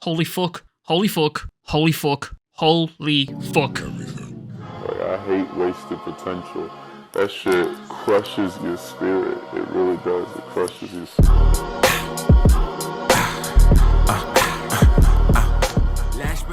Holy fuck. Holy fuck. Holy fuck. Holy fuck. Like, I hate wasted potential. That shit crushes your spirit. It really does. It crushes your spirit.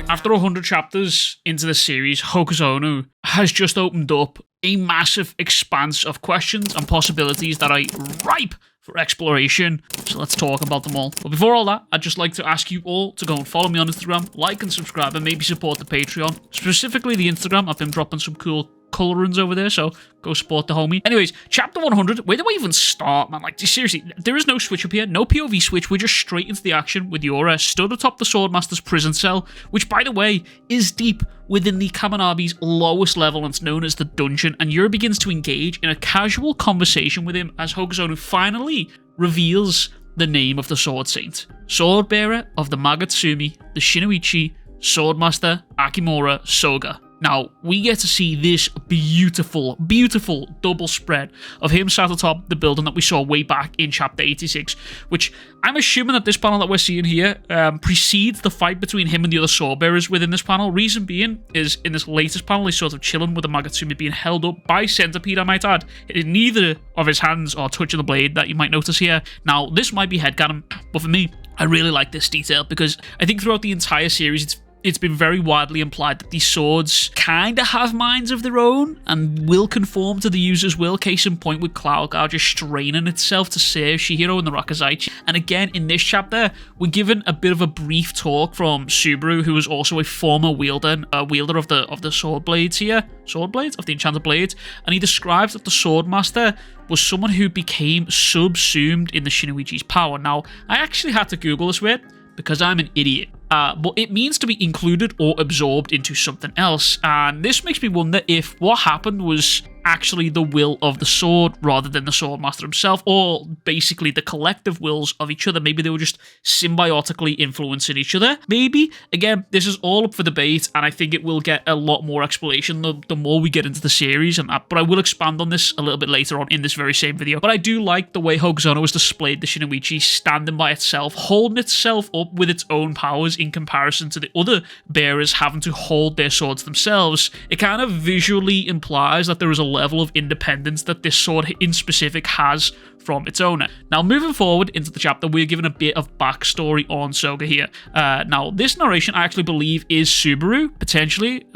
After 100 chapters into the series, Hokuzono has just opened up a massive expanse of questions and possibilities that are ripe for exploration. So let's talk about them all. But before all that, I'd just like to ask you all to go and follow me on Instagram, like and subscribe, and maybe support the Patreon. Specifically the Instagram. I've been dropping some cool colorings over there, so go support the homie. Anyways, chapter 100, where do I even start, man? Like, seriously, there is no switch up here, no POV switch, we're just straight into the action with Yura stood atop the Swordmaster's prison cell, which, by the way, is deep within the Kaminabi's lowest level, and it's known as the dungeon, and Yura begins to engage in a casual conversation with him as Hokuzono finally reveals the name of the Sword Saint. Sword Bearer of the Magatsumi, the Shinuchi, Swordmaster Akimura Soga. Now, we get to see this beautiful, beautiful double spread of him sat atop the building that we saw way back in Chapter 86, which I'm assuming that this panel that we're seeing here precedes the fight between him and the other sword bearers within this panel. Reason being is, in this latest panel, he's sort of chilling with the Magatsumi being held up by Centipede, I might add. Neither of his hands are touching the blade that you might notice here. Now, this might be headcanon, but for me, I really like this detail because I think throughout the entire series, it's been very widely implied that these swords kind of have minds of their own and will conform to the user's will. Case in point with Cloud Guard just straining itself to save Shihiro and the Rakuzaichi. And again, in this chapter, we're given a bit of a brief talk from Subaru, who is also a former wielder of the sword blades here. Sword blades? Of the enchanted blades. And he describes that the Swordmaster was someone who became subsumed in the Shinuichi's power. Now, I actually had to Google this bit because I'm an idiot. But it means to be included or absorbed into something else, and this makes me wonder if what happened was actually the will of the sword rather than the Swordmaster himself, or basically the collective wills of each other. Maybe they were just symbiotically influencing each other. Maybe. Again, this is all up for debate, and I think it will get a lot more explanation the more we get into the series, but I will expand on this a little bit later on in this very same video. But I do like the way Hokuzono has displayed the Shinuichi standing by itself, holding itself up with its own powers in comparison to the other bearers having to hold their swords themselves. It kind of visually implies that there is a level of independence that this sword in specific has from its owner. Now, moving forward into the chapter, we're given a bit of backstory on Soga here. Now, this narration I actually believe is Subaru, potentially.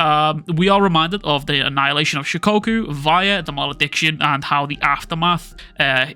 We are reminded of the annihilation of Shikoku via the malediction and how the aftermath,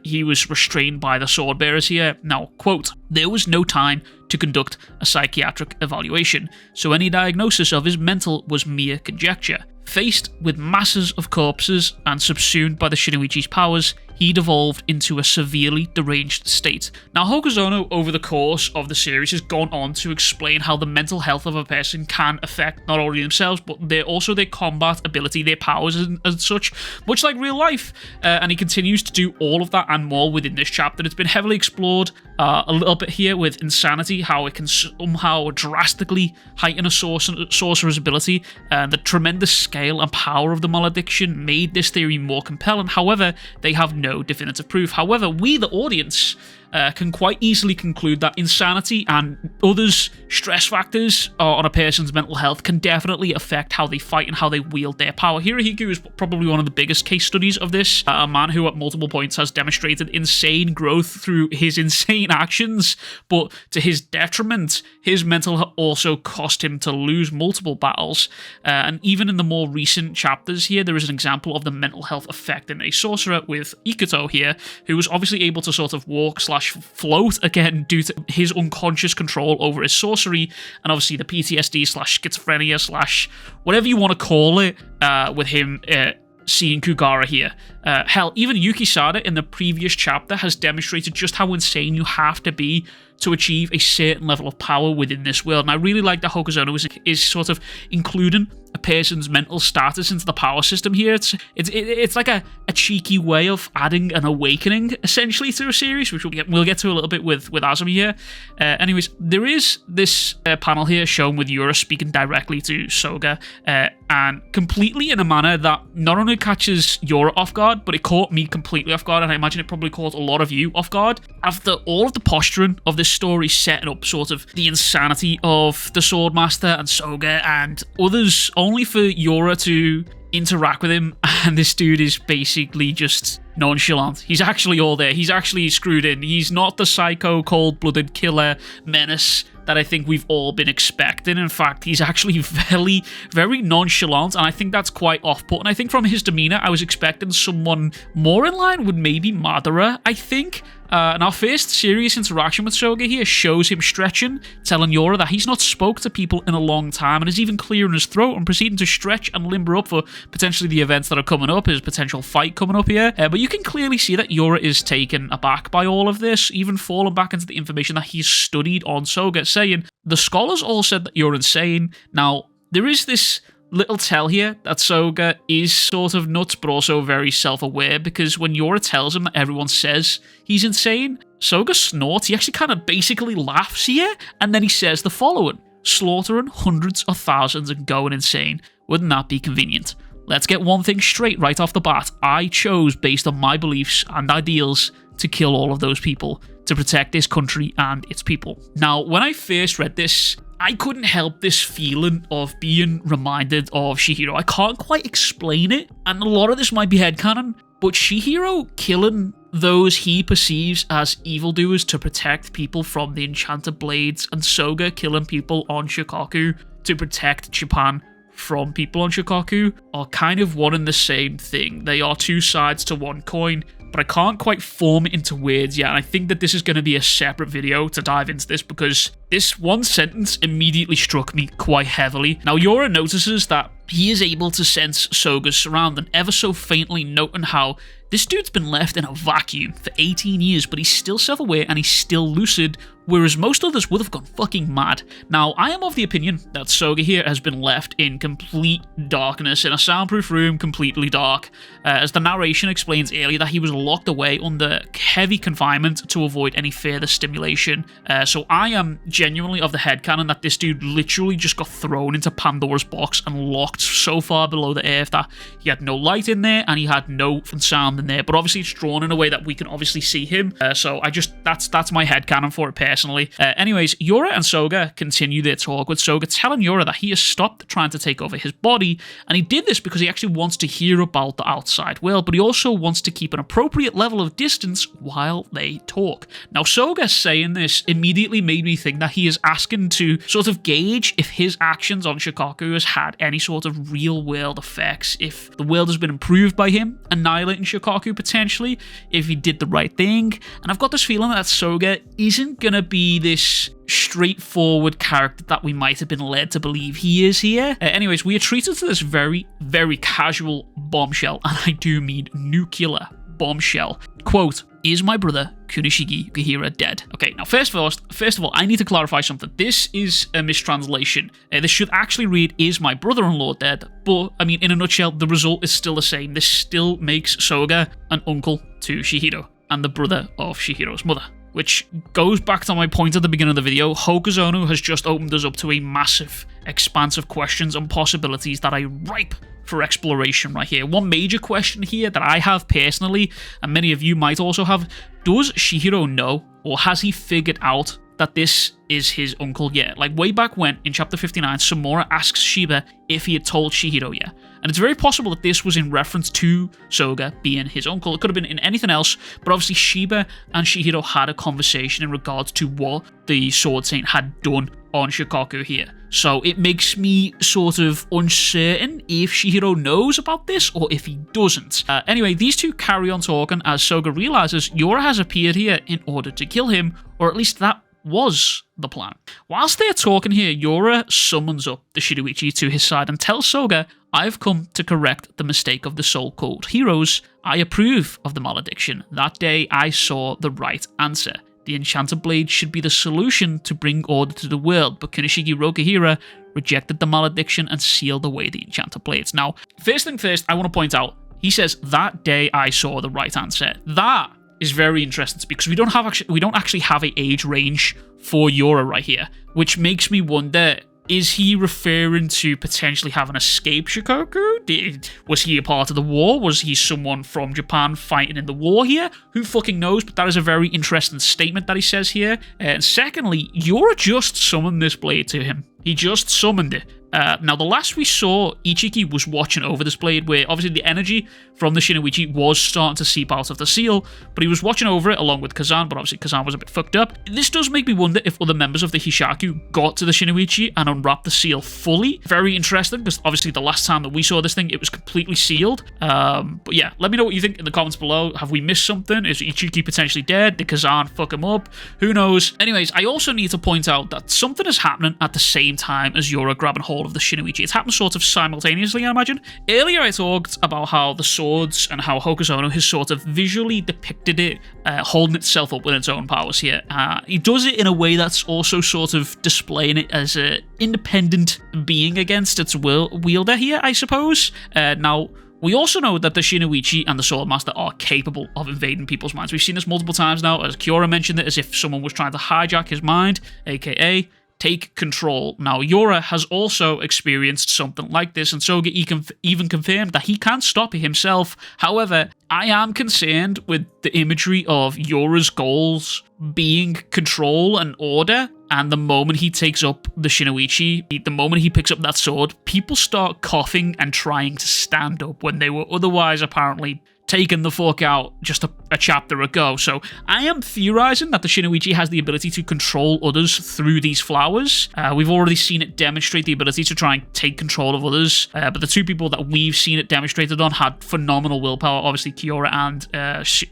he was restrained by the sword bearers here. Now, quote, "There was no time to conduct a psychiatric evaluation, so any diagnosis of his mental was mere conjecture. Faced with masses of corpses and subsumed by the Shinuichi's powers, he devolved into a severely deranged state." Now, Hokuzono, over the course of the series, has gone on to explain how the mental health of a person can affect not only themselves, but also their combat ability, their powers and such, much like real life. And he continues to do all of that and more within this chapter. It's been heavily explored a little bit here with insanity, how it can somehow drastically heighten a sorcerer's ability. The tremendous scale and power of the malediction made this theory more compelling. However, they have no definitive proof. However, we, the audience, can quite easily conclude that insanity and others stress factors on a person's mental health can definitely affect how they fight and how they wield their power. Hirohiko is probably one of the biggest case studies of this, a man who at multiple points has demonstrated insane growth through his insane actions, but to his detriment, his mental health also cost him to lose multiple battles. And even in the more recent chapters here, there is an example of the mental health affecting a sorcerer with Ikuto here, who was obviously able to sort of walk / float again due to his unconscious control over his sorcery, and obviously the PTSD / schizophrenia / whatever you want to call it, with him seeing Kugara here. Hell, even Yukisada in the previous chapter has demonstrated just how insane you have to be to achieve a certain level of power within this world. And I really like that Hokuzono is sort of including a person's mental status into the power system here. It's like a cheeky way of adding an awakening essentially to a series, which we'll get to a little bit with Azumi here. Anyways, there is this panel here shown with Yura speaking directly to Soga, and completely in a manner that not only catches Yura off guard, but it caught me completely off guard, and I imagine it probably caught a lot of you off guard. After all of the posturing of this this story setting up sort of the insanity of the Swordmaster and Soga and others, only for Yura to interact with him, and this dude is basically just nonchalant. He's actually all there. He's actually screwed in. He's not the psycho, cold-blooded killer menace that I think we've all been expecting. In fact, he's actually very, very nonchalant, and I think that's quite off-putting. I think from his demeanor, I was expecting someone more in line with maybe Madara, I think. And our first serious interaction with Soga here shows him stretching, telling Yura that he's not spoke to people in a long time, and is even clearing his throat and proceeding to stretch and limber up for potentially the events that are coming up, his potential fight coming up here. But you can clearly see that Yura is taken aback by all of this, even falling back into the information that he's studied on Soga, saying, the scholars all said that you're insane. Now, there is this little tell here that Soga is sort of nuts, but also very self-aware, because when Yura tells him that everyone says he's insane, Soga snorts. He actually kind of basically laughs here, and then he says the following: slaughtering hundreds of thousands and going insane. Wouldn't that be convenient? Let's get one thing straight right off the bat. I chose, based on my beliefs and ideals, to kill all of those people, to protect this country and its people. Now, when I first read this, I couldn't help this feeling of being reminded of Chihiro. I can't quite explain it, and a lot of this might be headcanon, but Chihiro killing those he perceives as evildoers to protect people from the enchanted blades, and Soga killing people on Shikoku to protect Japan from people on Shikoku, are kind of one and the same thing. They are two sides to one coin, but I can't quite form it into words yet, and I think that this is going to be a separate video to dive into this, because this one sentence immediately struck me quite heavily. Now, Yura notices that he is able to sense Soga's surrounding ever so faintly, noting how this dude's been left in a vacuum for 18 years, but he's still self-aware and he's still lucid, whereas most others would have gone fucking mad. Now, I am of the opinion that Soga here has been left in complete darkness, in a soundproof room, completely dark, as the narration explains earlier that he was locked away under heavy confinement to avoid any further stimulation. So I am genuinely of the headcanon that this dude literally just got thrown into Pandora's box and locked so far below the earth that he had no light in there and he had no sound in there, but obviously it's drawn in a way that we can obviously see him, so that's my headcanon for it personally. Anyways, Yura and Soga continue their talk, with Soga telling Yura that he has stopped trying to take over his body, and he did this because he actually wants to hear about the outside world, but he also wants to keep an appropriate level of distance while they talk. Now, Soga saying this immediately made me think that he is asking to sort of gauge if his actions on Shikoku has had any sort of real world effects, if the world has been improved by him annihilating Shikoku potentially, if he did the right thing. And I've got this feeling that Soga isn't gonna be this straightforward character that we might have been led to believe he is here. Anyways, we are treated to this very, very casual bombshell, and I do mean nuclear bombshell. Quote, is my brother Kunishigi Yukihira dead? Okay, now first of all, I need to clarify something. This is a mistranslation. This should actually read, is my brother-in-law dead? But, I mean, in a nutshell, the result is still the same. This still makes Soga an uncle to Chihiro, and the brother of Chihiro's mother. Which goes back to my point at the beginning of the video. Hokuzono has just opened us up to a massive expanse of questions and possibilities that are ripe for exploration right here. One major question here that I have personally, and many of you might also have, does Chihiro know, or has he figured out that this is his uncle yet? Like, way back when, in chapter 59, Samura asks Shiba if he had told Chihiro yet. And it's very possible that this was in reference to Soga being his uncle. It could have been in anything else, but obviously Shiba and Chihiro had a conversation in regards to what the Sword Saint had done on Shikoku here. So it makes me sort of uncertain if Chihiro knows about this or if he doesn't. Anyway, these two carry on talking as Soga realizes Yura has appeared here in order to kill him, or at least that was the plan. Whilst they're talking here, Yura summons up the Shinuchi to his side and tells Soga, I've come to correct the mistake of the so-called heroes. I approve of the malediction. That day I saw the right answer. The enchanted blade should be the solution to bring order to the world, but Kunishigi Yukihira rejected the malediction and sealed away the enchanted blades. Now, first thing first, I want to point out, he says, that day I saw the right answer. That is very interesting because we don't actually have an age range for Yura right here, which makes me wonder, Is he referring to potentially having escaped Shikoku? Was he a part of the war? Was he someone from Japan fighting in the war here? Who fucking knows? But that is a very interesting statement that he says here. And secondly, Yura just summoned this blade to him. He just summoned it. Now, the last we saw, Ichiki was watching over this blade, where obviously the energy from the Shinuichi was starting to seep out of the seal, but he was watching over it along with Kazan, but obviously Kazan was a bit fucked up. This does make me wonder if other members of the Hishaku got to the Shinuichi and unwrapped the seal fully. Very interesting, because obviously the last time that we saw this thing, it was completely sealed. But yeah, let me know what you think in the comments below. Have we missed something? Is Ichiki potentially dead? Did Kazan fuck him up? Who knows? Anyways, I also need to point out that something is happening at the same time as Yura grabbing hold of the Shinuichi. It's happened sort of simultaneously, I imagine. Earlier I talked about how the swords and how Hokusono has sort of visually depicted it holding itself up with its own powers here. He does it in a way that's also sort of displaying it as an independent being against its wielder here, I suppose. Now, we also know that the Shinuichi and the Swordmaster are capable of invading people's minds. We've seen this multiple times now, as Kyora mentioned it, as if someone was trying to hijack his mind, aka take control. Now, Yura has also experienced something like this, and Soga even confirmed that he can't stop it himself. However, I am concerned with the imagery of Yura's goals being control and order, and the moment he takes up the Shinuichi, the moment he picks up that sword, people start coughing and trying to stand up when they were otherwise apparently taken the fuck out just a chapter ago. So I am theorizing that the Shinuichi has the ability to control others through these flowers. We've already seen it demonstrate the ability to try and take control of others, but the two people that we've seen it demonstrated on had phenomenal willpower, obviously Kyora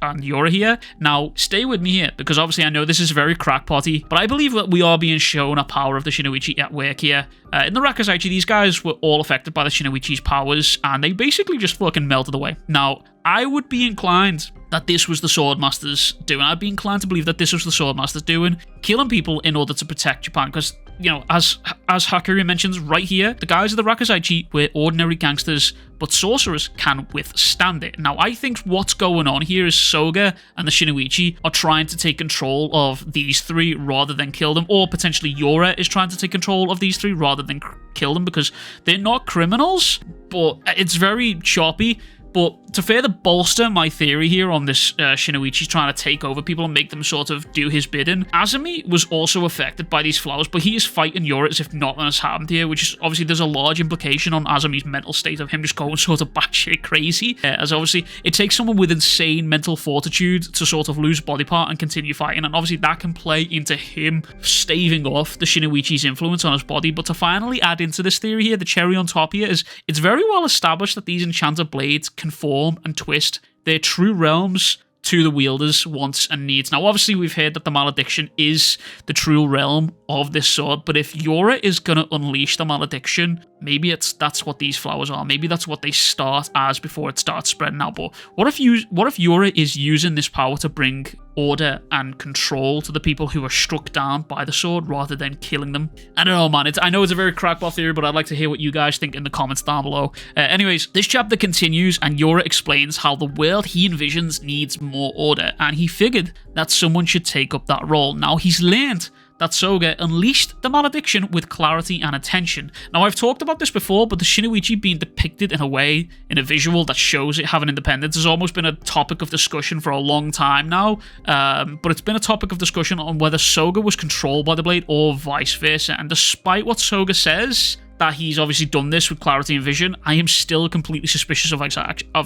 and Yura here. Now, stay with me here, because obviously I know this is very crackpotty, but I believe that we are being shown a power of the Shinuichi at work here. In the Rakuzachi, these guys were all affected by the Shinuichi's powers, and they basically just fucking melted away. Now, I would be inclined that this was the Swordmaster's doing. I'd be inclined to believe that this was the Swordmaster's doing, killing people in order to protect Japan, because, you know, as Hakuya mentions right here, the guys of the Rakuzachi were ordinary gangsters, but sorcerers can withstand it. Now, I think what's going on here is Soga and the Shinuichi are trying to take control of these three rather than kill them, or potentially Yura is trying to take control of these three rather than kill them, because they're not criminals, but it's very choppy. But to further bolster my theory here on this Shinuichi trying to take over people and make them sort of do his bidding, Azumi was also affected by these flowers, but he is fighting Yura as if nothing has happened here, which is obviously there's a large implication on Azumi's mental state of him just going sort of batshit crazy, as obviously it takes someone with insane mental fortitude to sort of lose body part and continue fighting, and obviously that can play into him staving off the Shinuichi's influence on his body. But to finally add into this theory here, the cherry on top here is it's very well established that these enchanted blades can form and twist their true realms to the wielder's wants and needs. Now, obviously, we've heard that the malediction is the true realm of this sword, but if Yura is going to unleash the malediction, maybe that's what these flowers are. Maybe that's what they start as before it starts spreading out. But what if Yura is using this power to bring order and control to the people who are struck down by the sword rather than killing them? I don't know, man. I know it's a very crackpot theory, but I'd like to hear what you guys think in the comments down below. Anyways, this chapter continues, and Yura explains how the world he envisions needs more order, and he figured that someone should take up that role. Now, he's learned that Soga unleashed the malediction with clarity and attention. Now, I've talked about this before, but the Shinuichi being depicted in a way, in a visual that shows it having independence, has almost been a topic of discussion for a long time now. But it's been a topic of discussion on whether Soga was controlled by the blade or vice versa. And despite what Soga says, that he's obviously done this with clarity and vision, I am still completely suspicious of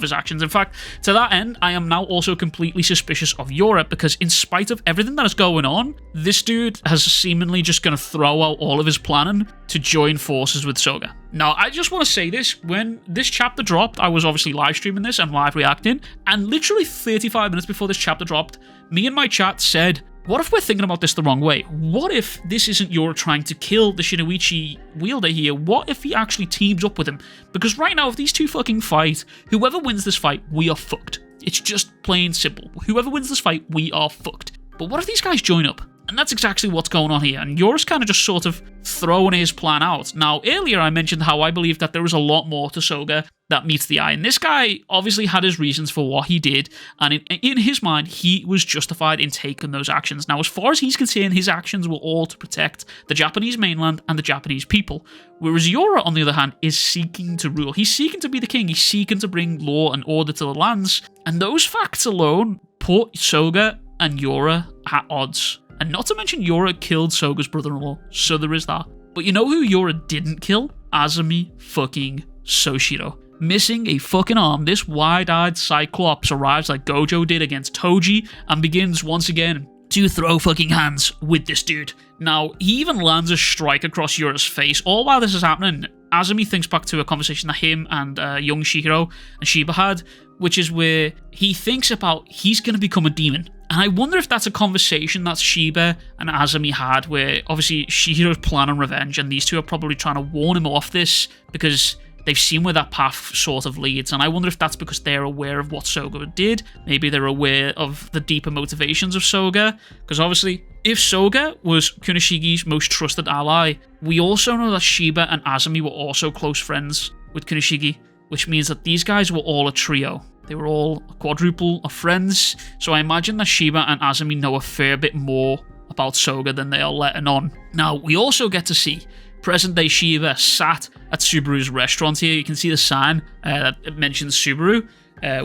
his actions. In fact, to that end, I am now also completely suspicious of Yura, because in spite of everything that is going on, this dude has seemingly just going to throw out all of his planning to join forces with Soga. Now, I just want to say this, when this chapter dropped, I was obviously live streaming this and live reacting, and literally 35 minutes before this chapter dropped, me and my chat said, what if we're thinking about this the wrong way? What if this isn't Yura trying to kill the Shinuichi wielder here? What if he actually teams up with him? Because right now, if these two fucking fight, whoever wins this fight, we are fucked. It's just plain simple. Whoever wins this fight, we are fucked. But what if these guys join up? And that's exactly what's going on here. And Yura's kind of just sort of throwing his plan out. Now, earlier I mentioned how I believe that there was a lot more to Soga that meets the eye. And this guy obviously had his reasons for what he did. And in his mind, he was justified in taking those actions. Now, as far as he's concerned, his actions were all to protect the Japanese mainland and the Japanese people. Whereas Yura, on the other hand, is seeking to rule. He's seeking to be the king. He's seeking to bring law and order to the lands. And those facts alone put Soga and Yura at odds. And not to mention, Yura killed Soga's brother-in-law, so there is that. But you know who Yura didn't kill? Azumi fucking Soshiro. Missing a fucking arm, this wide-eyed Cyclops arrives like Gojo did against Toji and begins once again to throw fucking hands with this dude. Now, he even lands a strike across Yura's face. All while this is happening, Azumi thinks back to a conversation that him and young Shihiro and Shiba had, which is where he thinks about he's going to become a demon. And I wonder if that's a conversation that Shiba and Azumi had, where obviously Shihiro's planning revenge, and these two are probably trying to warn him off this because they've seen where that path sort of leads. And I wonder if that's because they're aware of what Soga did. Maybe they're aware of the deeper motivations of Soga. Because obviously, if Soga was Kunishiki's most trusted ally, we also know that Shiba and Azumi were also close friends with Kunishiki, which means that these guys were all a trio. They were all a quadruple of friends, so I imagine that Shiba and Azumi know a fair bit more about Soga than they are letting on. Now, we also get to see present-day Shiba sat at Subaru's restaurant here. You can see the sign that mentions Subaru,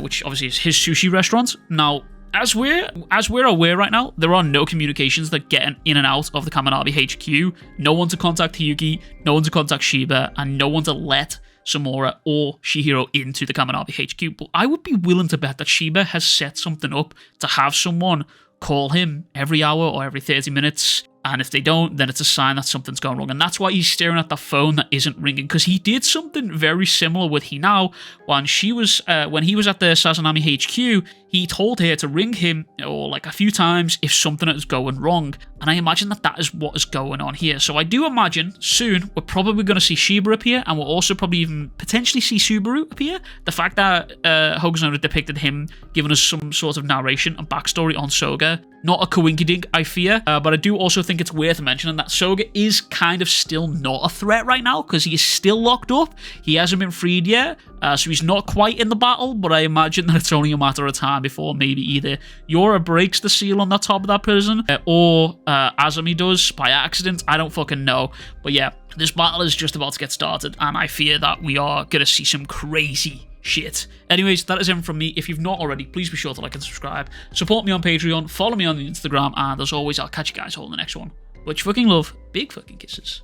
which obviously is his sushi restaurant. Now, as we're aware right now, there are no communications that get in and out of the Kaminabi HQ. No one to contact Hiyuki, no one to contact Shiba, and no one to let Samura or Shihiro into the Kaminabi HQ. But I would be willing to bet that Shiba has set something up to have someone call him every hour or every 30 minutes. And if they don't, then it's a sign that something's gone wrong. And that's why he's staring at the phone that isn't ringing. Because he did something very similar with Hinao when he was at the Sazanami HQ. He told her to ring him like a few times if something is going wrong. And I imagine that is what is going on here. So I do imagine soon we're probably going to see Shiba appear, and we'll also probably even potentially see Subaru appear. The fact that Hokuzono depicted him giving us some sort of narration and backstory on Soga, not a coinkydink, I fear. But I do also think it's worth mentioning that Soga is kind of still not a threat right now because he is still locked up. He hasn't been freed yet, so he's not quite in the battle, but I imagine that it's only a matter of time before maybe either Yura breaks the seal on the top of that prison or Azumi does by accident. I don't fucking know. But yeah, this battle is just about to get started, and I fear that we are going to see some crazy shit. Anyways, that is it from me. If you've not already, please be sure to like and subscribe. Support me on Patreon, follow me on Instagram, and as always, I'll catch you guys all in the next one. Much fucking love, big fucking kisses.